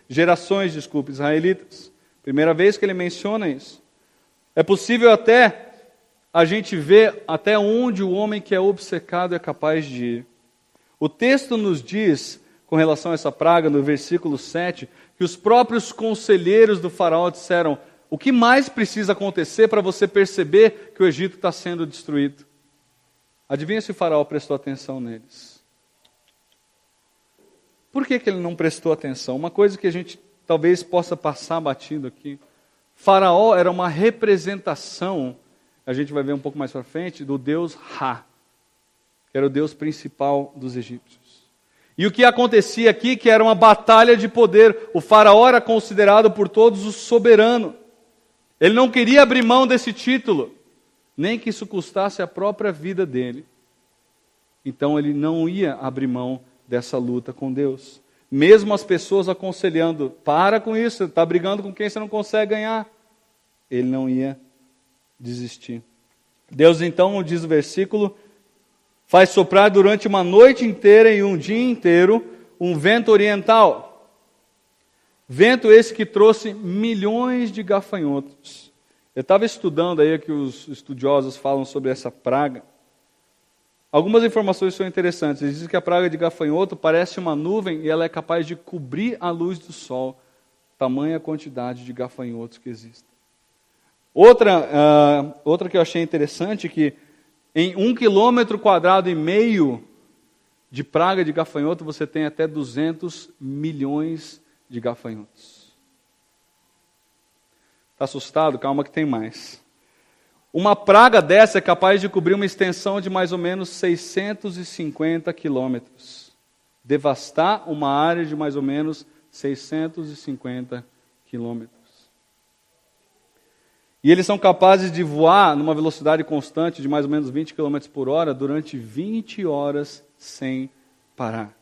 gerações israelitas. Primeira vez que ele menciona isso. É possível até a gente ver até onde o homem que é obcecado é capaz de ir. O texto nos diz, com relação a essa praga, no versículo 7, que os próprios conselheiros do faraó disseram: o que mais precisa acontecer para você perceber que o Egito está sendo destruído? Adivinha se o faraó prestou atenção neles? Por que ele não prestou atenção? Uma coisa que a gente talvez possa passar batido aqui. Faraó era uma representação, a gente vai ver um pouco mais para frente, do deus Ra, que era o deus principal dos egípcios. E o que acontecia aqui, que era uma batalha de poder. O faraó era considerado por todos o soberano. Ele não queria abrir mão desse título, nem que isso custasse a própria vida dele. Então ele não ia abrir mão dessa luta com Deus. Mesmo as pessoas aconselhando, para com isso, você está brigando com quem você não consegue ganhar. Ele não ia desistir. Deus então, diz o versículo, faz soprar durante uma noite inteira e um dia inteiro um vento oriental. Vento esse que trouxe milhões de gafanhotos. Eu estava estudando aí o que os estudiosos falam sobre essa praga. Algumas informações são interessantes. Eles dizem que a praga de gafanhoto parece uma nuvem e ela é capaz de cobrir a luz do sol. Tamanha quantidade de gafanhotos que existem. Outra que eu achei interessante, que em 1,5 km² de praga de gafanhoto, você tem até 200 milhões de gafanhotos. Está assustado? Calma que tem mais. Uma praga dessa é capaz de cobrir uma extensão de mais ou menos 650 quilômetros. Devastar uma área de mais ou menos 650 quilômetros. E eles são capazes de voar numa velocidade constante de mais ou menos 20 km por hora durante 20 horas sem parar.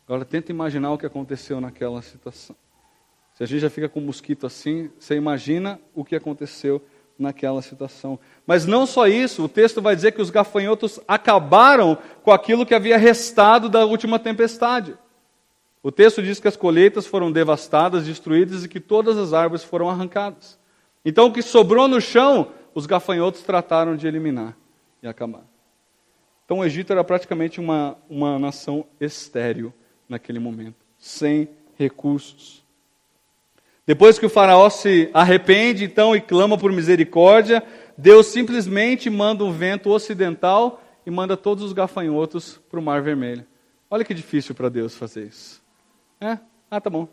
Agora tenta imaginar o que aconteceu naquela situação. Se a gente já fica com um mosquito assim, você imagina o que aconteceu naquela situação. Mas não só isso, o texto vai dizer que os gafanhotos acabaram com aquilo que havia restado da última tempestade. O texto diz que as colheitas foram devastadas, destruídas e que todas as árvores foram arrancadas. Então o que sobrou no chão, os gafanhotos trataram de eliminar e acabar. Então o Egito era praticamente uma nação estéril naquele momento, sem recursos. Depois que o faraó se arrepende então e clama por misericórdia, Deus simplesmente manda um vento ocidental e manda todos os gafanhotos para o Mar Vermelho. Olha que difícil para Deus fazer isso. Tá bom.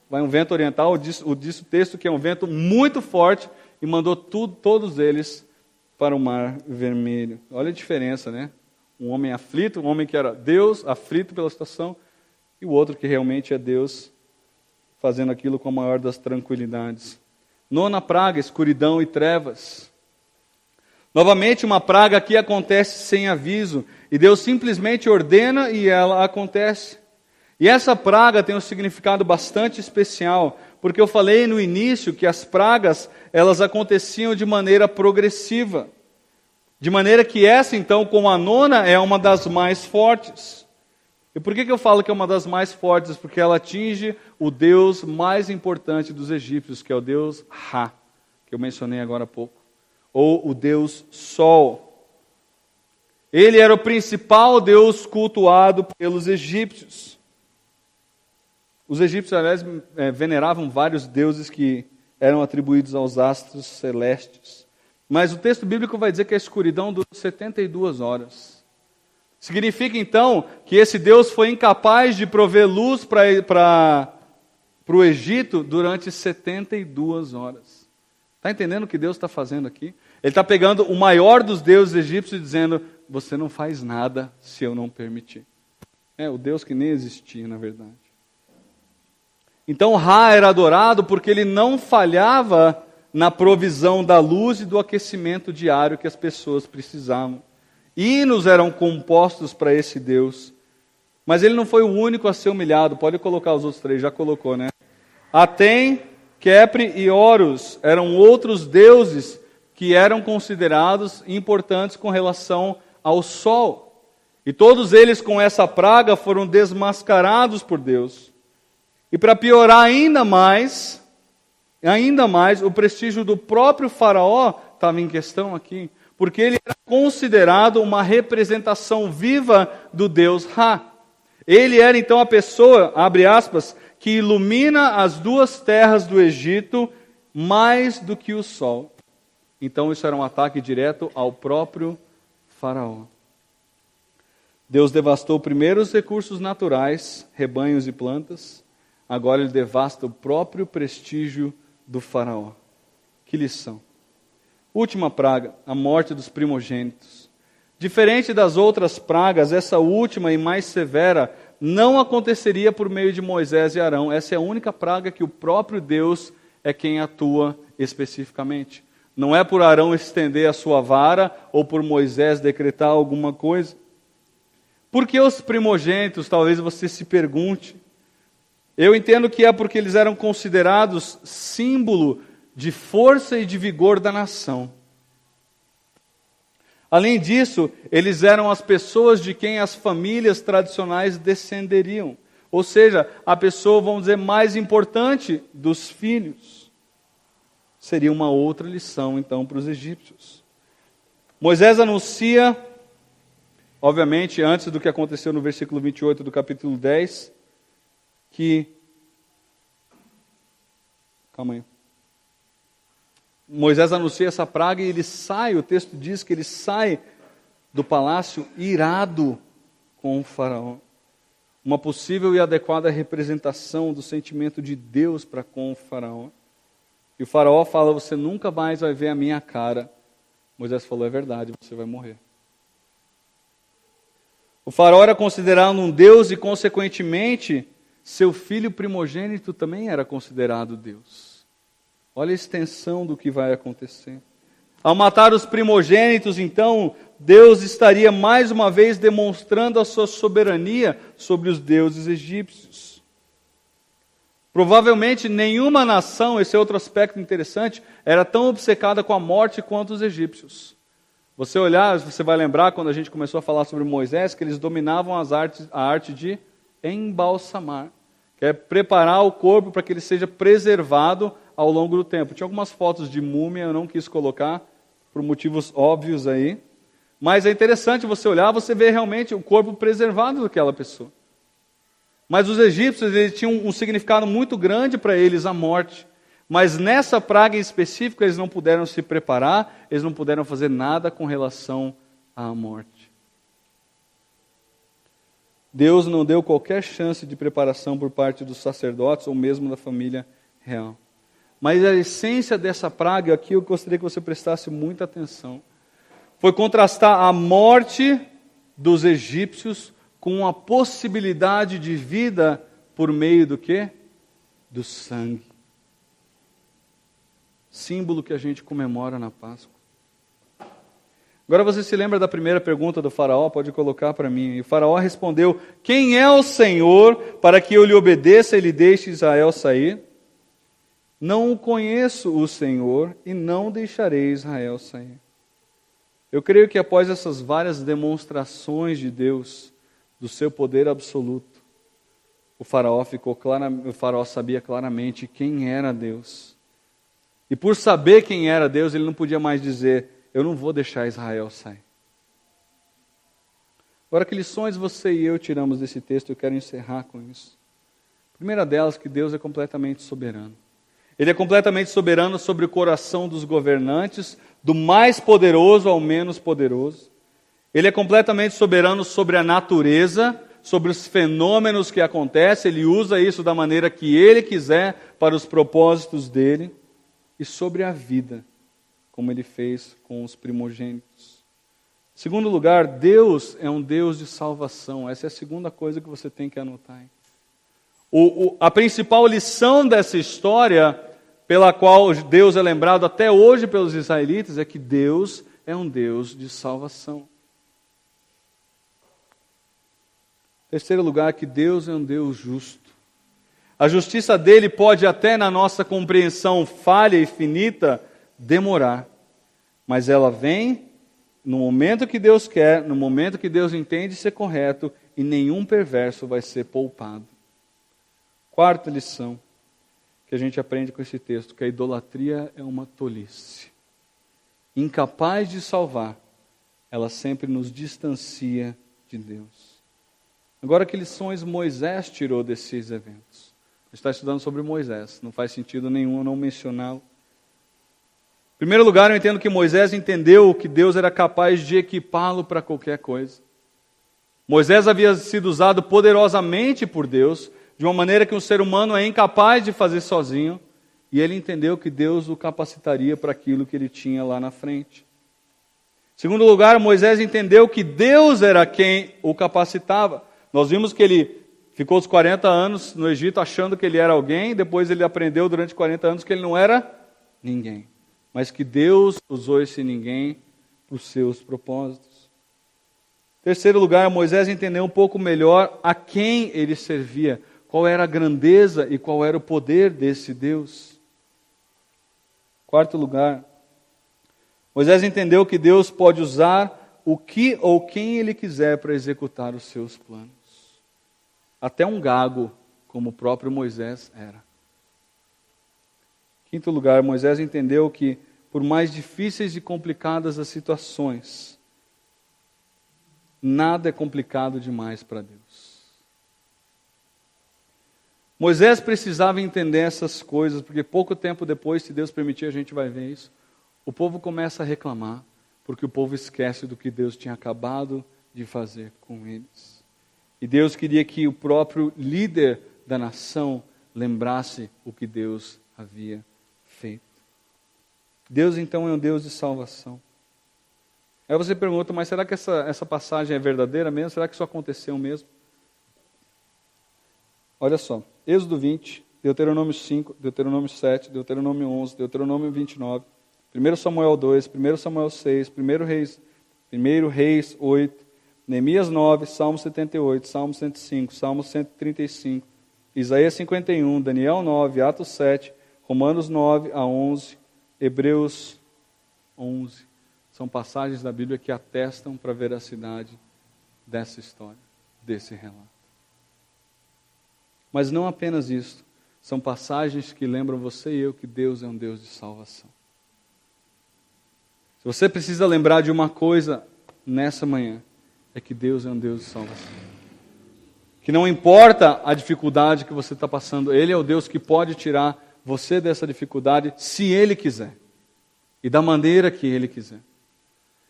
Vai um vento oriental, diz o texto que é um vento muito forte, e mandou todos eles para o Mar Vermelho. Olha a diferença, né? Um homem aflito, um homem que era Deus, aflito pela situação, e o outro que realmente é Deus, fazendo aquilo com a maior das tranquilidades. 9ª praga, escuridão e trevas. Novamente uma praga que acontece sem aviso, e Deus simplesmente ordena e ela acontece. E essa praga tem um significado bastante especial, porque eu falei no início que as pragas, elas aconteciam de maneira progressiva. De maneira que essa, então, como a 9ª, é uma das mais fortes. E por que eu falo que é uma das mais fortes? Porque ela atinge o Deus mais importante dos egípcios, que é o Deus Ra, que eu mencionei agora há pouco. Ou o Deus Sol. Ele era o principal deus cultuado pelos egípcios. Os egípcios, aliás, veneravam vários deuses que eram atribuídos aos astros celestes. Mas o texto bíblico vai dizer que a escuridão durou 72 horas. Significa, então, que esse Deus foi incapaz de prover luz para o Egito durante 72 horas. Está entendendo o que Deus está fazendo aqui? Ele está pegando o maior dos deuses egípcios e dizendo, você não faz nada se eu não permitir. É o Deus que nem existia, na verdade. Então Ra era adorado porque ele não falhava na provisão da luz e do aquecimento diário que as pessoas precisavam. Hinos eram compostos para esse Deus. Mas ele não foi o único a ser humilhado. Pode colocar os outros três, já colocou, né? Atem, Kepri e Horus eram outros deuses que eram considerados importantes com relação ao sol. E todos eles com essa praga foram desmascarados por Deus. E para piorar ainda mais, o prestígio do próprio faraó estava em questão aqui, porque ele era considerado uma representação viva do Deus Ra. Ele era então a pessoa, abre aspas, que ilumina as duas terras do Egito mais do que o sol. Então isso era um ataque direto ao próprio faraó. Deus devastou primeiro os recursos naturais, rebanhos e plantas. Agora ele devasta o próprio prestígio do faraó. Que lição. Última praga, a morte dos primogênitos. Diferente das outras pragas, essa última e mais severa não aconteceria por meio de Moisés e Arão. Essa é a única praga que o próprio Deus é quem atua especificamente. Não é por Arão estender a sua vara ou por Moisés decretar alguma coisa. Por que os primogênitos? Talvez você se pergunte. Eu entendo que é porque eles eram considerados símbolo de força e de vigor da nação. Além disso, eles eram as pessoas de quem as famílias tradicionais descenderiam. Ou seja, a pessoa, vamos dizer, mais importante dos filhos. Seria uma outra lição, então, para os egípcios. Moisés anuncia, obviamente, antes do que aconteceu no versículo 28 do capítulo 10, que... Calma aí. Moisés anuncia essa praga e ele sai, o texto diz que ele sai do palácio irado com o faraó. Uma possível e adequada representação do sentimento de Deus para com o faraó. E o faraó fala, você nunca mais vai ver a minha cara. Moisés falou, é verdade, você vai morrer. O faraó era considerado um Deus e, consequentemente, seu filho primogênito também era considerado Deus. Olha a extensão do que vai acontecer. Ao matar os primogênitos, então, Deus estaria mais uma vez demonstrando a sua soberania sobre os deuses egípcios. Provavelmente nenhuma nação, esse é outro aspecto interessante, era tão obcecada com a morte quanto os egípcios. Você olhar, você vai lembrar quando a gente começou a falar sobre Moisés, que eles dominavam a arte de embalsamar, que é preparar o corpo para que ele seja preservado ao longo do tempo. Tinha algumas fotos de múmia, eu não quis colocar, por motivos óbvios aí. Mas é interessante você olhar, você vê realmente o corpo preservado daquela pessoa. Mas os egípcios, eles tinham um significado muito grande para eles, a morte. Mas nessa praga em específico, eles não puderam se preparar, eles não puderam fazer nada com relação à morte. Deus não deu qualquer chance de preparação por parte dos sacerdotes ou mesmo da família real. Mas a essência dessa praga, aqui eu gostaria que você prestasse muita atenção, foi contrastar a morte dos egípcios com a possibilidade de vida por meio do quê? Do sangue. Símbolo que a gente comemora na Páscoa. Agora você se lembra da primeira pergunta do faraó? Pode colocar para mim. E o faraó respondeu, quem é o Senhor para que eu lhe obedeça e lhe deixe Israel sair? Não conheço o Senhor e não deixarei Israel sair. Eu creio que após essas várias demonstrações de Deus, do seu poder absoluto, o faraó sabia claramente quem era Deus. E por saber quem era Deus, ele não podia mais dizer, eu não vou deixar Israel sair. Agora, que lições você e eu tiramos desse texto? Eu quero encerrar com isso. A primeira delas, que Deus é completamente soberano. Ele é completamente soberano sobre o coração dos governantes, do mais poderoso ao menos poderoso. Ele é completamente soberano sobre a natureza, sobre os fenômenos que acontecem. Ele usa isso da maneira que Ele quiser para os propósitos dele. E sobre a vida, como Ele fez com os primogênitos. Em segundo lugar, Deus é um Deus de salvação. Essa é a segunda coisa que você tem que anotar. A principal lição dessa história, pela qual Deus é lembrado até hoje pelos israelitas, é que Deus é um Deus de salvação. Em terceiro lugar, que Deus é um Deus justo. A justiça dele pode até na nossa compreensão falha e finita demorar, mas ela vem no momento que Deus quer, no momento que Deus entende ser correto, e nenhum perverso vai ser poupado. Quarta lição que a gente aprende com esse texto, que a idolatria é uma tolice. Incapaz de salvar, ela sempre nos distancia de Deus. Agora, que lições Moisés tirou desses eventos? A gente está estudando sobre Moisés, não faz sentido nenhum eu não mencioná-lo. Em primeiro lugar, eu entendo que Moisés entendeu que Deus era capaz de equipá-lo para qualquer coisa. Moisés havia sido usado poderosamente por Deus, de uma maneira que um ser humano é incapaz de fazer sozinho, e ele entendeu que Deus o capacitaria para aquilo que ele tinha lá na frente. Em segundo lugar, Moisés entendeu que Deus era quem o capacitava. Nós vimos que ele ficou os 40 anos no Egito achando que ele era alguém, depois ele aprendeu durante 40 anos que ele não era ninguém, mas que Deus usou esse ninguém para os seus propósitos. Em terceiro lugar, Moisés entendeu um pouco melhor a quem ele servia, qual era a grandeza e qual era o poder desse Deus. Em quarto lugar, Moisés entendeu que Deus pode usar o que ou quem Ele quiser para executar os seus planos. Até um gago, como o próprio Moisés era. Em quinto lugar, Moisés entendeu que, por mais difíceis e complicadas as situações, nada é complicado demais para Deus. Moisés precisava entender essas coisas, porque pouco tempo depois, se Deus permitir, a gente vai ver isso. O povo começa a reclamar, porque o povo esquece do que Deus tinha acabado de fazer com eles. E Deus queria que o próprio líder da nação lembrasse o que Deus havia feito. Deus, então, é um Deus de salvação. Aí você pergunta, mas será que essa passagem é verdadeira mesmo? Será que isso aconteceu mesmo? Olha só, Êxodo 20, Deuteronômio 5, Deuteronômio 7, Deuteronômio 11, Deuteronômio 29, 1 Samuel 2, 1 Samuel 6, 1 Reis 8, Neemias 9, Salmo 78, Salmo 105, Salmo 135, Isaías 51, Daniel 9, Atos 7, Romanos 9 a 11, Hebreus 11. São passagens da Bíblia que atestam para a veracidade dessa história, desse relato. Mas não apenas isso, são passagens que lembram você e eu que Deus é um Deus de salvação. Se você precisa lembrar de uma coisa nessa manhã, é que Deus é um Deus de salvação. Que não importa a dificuldade que você está passando, Ele é o Deus que pode tirar você dessa dificuldade se Ele quiser. E da maneira que Ele quiser.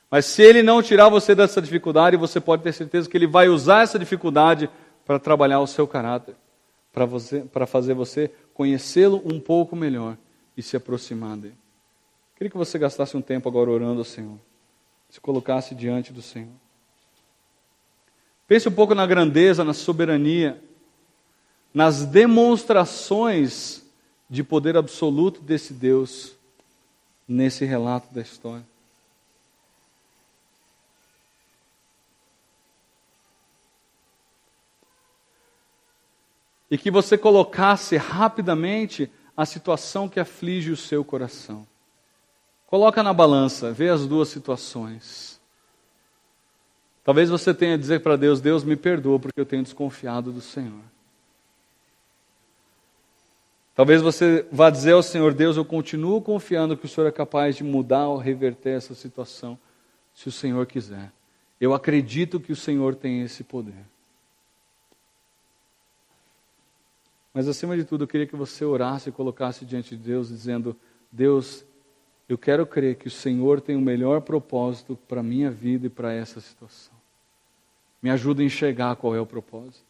Mas se Ele não tirar você dessa dificuldade, você pode ter certeza que Ele vai usar essa dificuldade para trabalhar o seu caráter. Para fazer você conhecê-lo um pouco melhor e se aproximar dele. Queria que você gastasse um tempo agora orando ao Senhor. Se colocasse diante do Senhor. Pense um pouco na grandeza, na soberania, nas demonstrações de poder absoluto desse Deus nesse relato da história. E que você colocasse rapidamente a situação que aflige o seu coração. Coloca na balança, vê as duas situações. Talvez você tenha a dizer para Deus, Deus me perdoa porque eu tenho desconfiado do Senhor. Talvez você vá dizer ao Senhor, Deus, eu continuo confiando que o Senhor é capaz de mudar ou reverter essa situação, se o Senhor quiser. Eu acredito que o Senhor tem esse poder. Mas acima de tudo, eu queria que você orasse e colocasse diante de Deus, dizendo: Deus, eu quero crer que o Senhor tem o melhor propósito para a minha vida e para essa situação. Me ajuda a enxergar qual é o propósito.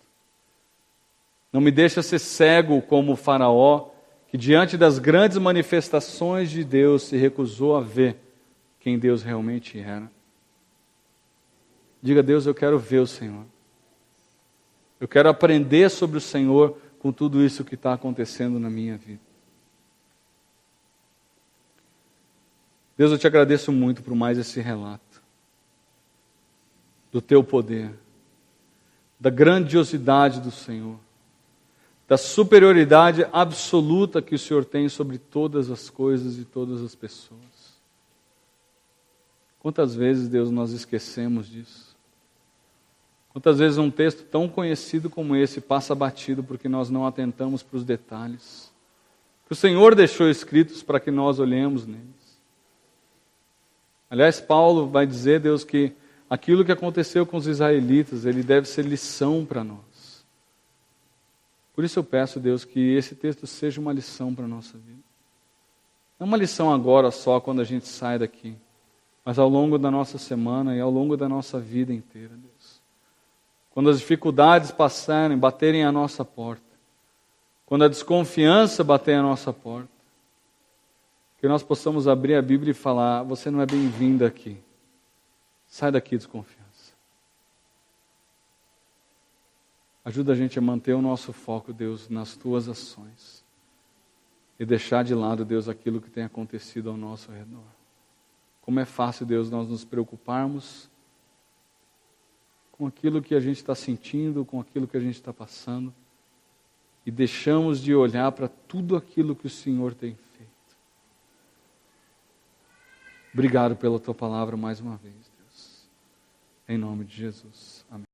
Não me deixa ser cego como o Faraó, que diante das grandes manifestações de Deus se recusou a ver quem Deus realmente era. Diga: Deus, eu quero ver o Senhor. Eu quero aprender sobre o Senhor com tudo isso que está acontecendo na minha vida. Deus, eu te agradeço muito por mais esse relato do teu poder, da grandiosidade do Senhor, da superioridade absoluta que o Senhor tem sobre todas as coisas e todas as pessoas. Quantas vezes, Deus, nós esquecemos disso? Quantas vezes um texto tão conhecido como esse passa batido porque nós não atentamos para os detalhes que o Senhor deixou escritos para que nós olhemos neles. Aliás, Paulo vai dizer, Deus, que aquilo que aconteceu com os israelitas, ele deve ser lição para nós. Por isso eu peço, Deus, que esse texto seja uma lição para a nossa vida. Não uma lição agora só, quando a gente sai daqui, mas ao longo da nossa semana e ao longo da nossa vida inteira, Deus. Quando as dificuldades passarem, baterem à nossa porta, quando a desconfiança bater à nossa porta, que nós possamos abrir a Bíblia e falar: você não é bem-vindo aqui. Sai daqui, desconfiança. Ajuda a gente a manter o nosso foco, Deus, nas tuas ações. E deixar de lado, Deus, aquilo que tem acontecido ao nosso redor. Como é fácil, Deus, nós nos preocuparmos com aquilo que a gente está sentindo, com aquilo que a gente está passando, e deixamos de olhar para tudo aquilo que o Senhor tem feito. Obrigado pela tua palavra mais uma vez, Deus. Em nome de Jesus. Amém.